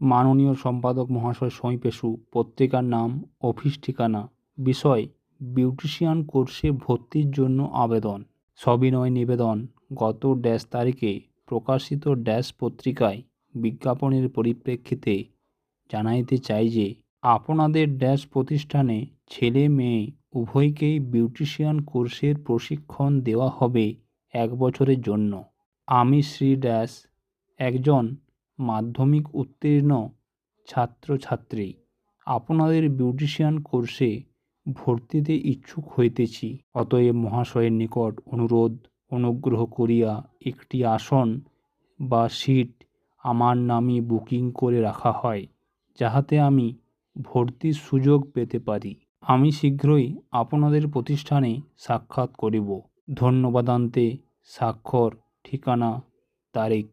মাননীয় সম্পাদক মহাশয় সই পেশু, পত্রিকার নাম, অফিস ঠিকানা। বিষয়: বিউটিশিয়ান কোর্সে ভর্তির জন্য আবেদন। সবিনয় নিবেদন, গত তারিখে প্রকাশিত পত্রিকায় বিজ্ঞাপনের পরিপ্রেক্ষিতে জানাইতে চাই যে আপনাদের প্রতিষ্ঠানে ছেলে মেয়ে উভয়কেই বিউটিশিয়ান কোর্সের প্রশিক্ষণ দেওয়া হবে 1 বছরের জন্য। আমি শ্রী একজন মাধ্যমিক উত্তীর্ণ ছাত্রছাত্রী আপনাদের বিউটিশিয়ান কোর্সে ভর্তিতে ইচ্ছুক হইতেছি। অতএব মহাশয়ের নিকট অনুরোধ, অনুগ্রহ করিয়া একটি আসন বা সিট আমার নামে বুকিং করে রাখা হয়, যাহাতে আমি ভর্তির সুযোগ পেতে পারি। আমি শীঘ্রই আপনাদের প্রতিষ্ঠানে সাক্ষাৎ করিব। ধন্যবাদান্তে স্বাক্ষর, ঠিকানা, তারিখ।